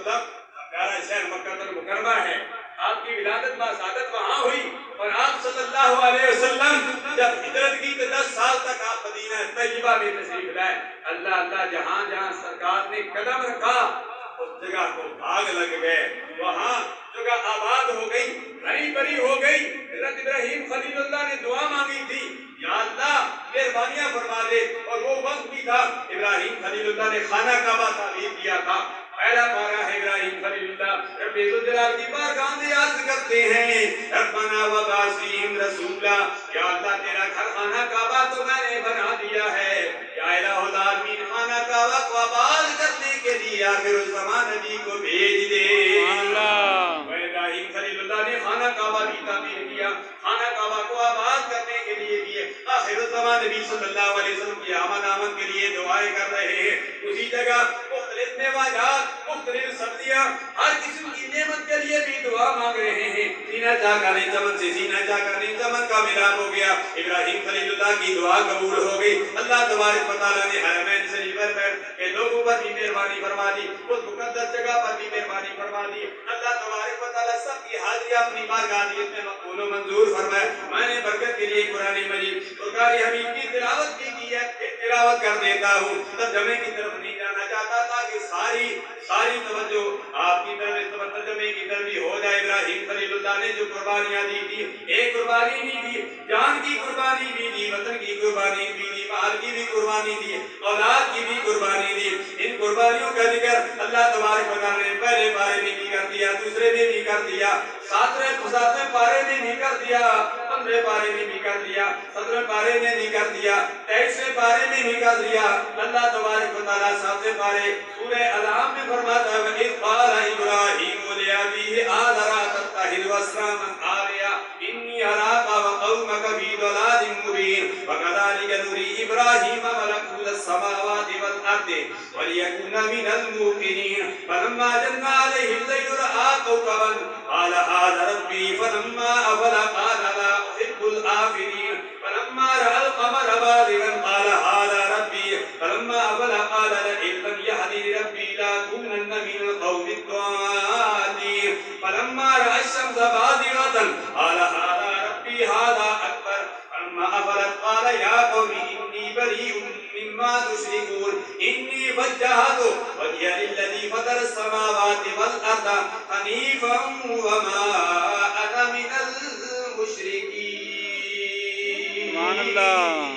وسلم پیارا شہر مکہ المکرمہ ہے، آپ کی ولادت باسعادت وہاں ہوئی، اور آپ صلی اللہ علیہ وسلم جب ہجرت کی تو 10 سال تک آپ مدینہ طیبہ میں تشریف لائے۔ اللہ اللہ، جہاں جہاں سرکار نے قدم رکھا اس جگہ کو باغ لگ گئے، وہاں جگہ آباد ہو گئی، ہری بھری ہو گئی۔ حضرت ابراہیم خلیل اللہ نے دعا مانگی تھی، یا اللہ مہربانیاں فرما دے، اور وہ وقت بھی تھا ابراہیم خلیل اللہ نے خانہ کعبہ تعمیر کیا تھا۔ پہلا پارہ ہے ابراہیم خلیل اللہ رب ذوالجلال کی بارگاہ میں عرض کرتے ہیں ربنا وابعث فیہم رسولا، یا اللہ تیرا گھر خانہ کعبہ تو میں نے بنا دیا ہے، یا الہ العالمین خانہ کعبہ کو آباد کرنے کے لیے آخر الزمان نبی کو بھیج دے۔ ابراہیم خلیل اللہ نے خانہ کعبہ بھی تعمیر کیا، خانہ کعبہ کو آباد کرنے کے لیے بھی آخر الزمان نبی صلی اللہ علیہ وسلم کی آمد کے لیے دعائیں کر رہے ہیں۔ اسی جگہ مختلف میوہ مختلف سبزیاں، ہر قسم کی نعمت کے لیے بھی دعا مانگ رہے ہیں۔ سینہ چاہ کرنے چمن سے سینہ چاہ کرنے چمن کا ملاپ ہو گیا، ابراہیم خلیل اللہ کی دعا قبول ہو گئی۔ اللہ تبارک و تعالیٰ نے حرمین شریف پر بیٹھ کے لوگوں پر بھی مہربانی فرما دی، اس مقدس جگہ پر بھی مہربانی فرما دی۔ اللہ تبارک و تعالیٰ سب کی حاضری اپنی بارگاہ میں مقبول و منظور فرمائے۔ میں نے برکت کے لیے قرآن مجید سرکار حبیب کی تلاوت بھی کی ہے، تلاوت کر دیتا ہوں، ترجمے کی طرف نہیں جانا چاہتا تھا کہ ساری توجہ آپ کی طرف اس ترجمے کی طرف بھی ہو جائے۔ ابراہیم خلیل اللہ نے جو قربانیاں دی تھی، ایک قربانی بھی دی، جان کی قربانی بھی دی، وطن کی قربانی بھی دی، مال کی بھی قربانی دی، اولاد کی بھی قربانی دی۔ ان قربانیوں کا ذکر اللہ تبارک و تعالیٰ نے پہلے پارے میں بھی کر دیا، دوسرے میں بھی کر دیا، ساتویں پارے میں بھی کر دیا، 15 پارے میں بھی کر دیا، 17 پارے میں بھی کر دیا، 23 پارے میں بھی کر دیا۔ اللہ تبارک و تعالیٰ 7 پارے سورہ انعام میں فرماتا ہے وَإِذْ قَالَ إِبْرَاهِيمُ لِأَبِيهِ آزَرَ أَتَتَّخِذُ أَصْنَامًا آلِهَةً إِنِّي أَرَاكَ وَقَوْمَكَ فِي ضَلَالٍ مُّبِينٍ وَكَذَلِكَ نُرِي إِبْرَاهِيمَ مَلَكُوتَ السَّمَاوَاتِ وَالْأَرْضِ وَلِيَكُونَ مِنَ الْمُوقِنِينَ فَلَمَّا جَنَّ عَلَيْهِ اللَّيْلُ رَأَىٰ كَوْكَبًا قَالَ هَٰذَا رَبِّي فَلَمَّا أَفَلَ قَالَ لَا أُحِبُّ الْآفِلِينَ فَلَمَّا رَأَى الْقَمَرَ بَازِغًا قَالَ هَٰذَا رَبِّي فَلَمَّا أَفَلَ قَالَ لَئِن لَّمْ يَهْدِنِ رَبِّي لَأَكُونَنَّ مِنَ الْقَوْمِ الضَّالِّينَ فَلَمَّا رَأَى الشَّمْسَ بَازِغَةً قَالَ هَٰذَا رَبِّي هَٰذَا أَكْبَرُ فَلَمَّا أَفَلَتْ قَالَ يَا قَوْمِ إِنِّي بَرِيءٌ مِّمَّا تُشْرِكُونَ إِنِّي وَجَّهْتُ وَجْهِيَ لِلَّذِي فَطَرَ السَّمَاوَاتِ وَالْأَرْضَ حَنِيفًا وَمَا أَنَا مِنَ الْمُشْرِكِينَ۔ سبحان اللہ۔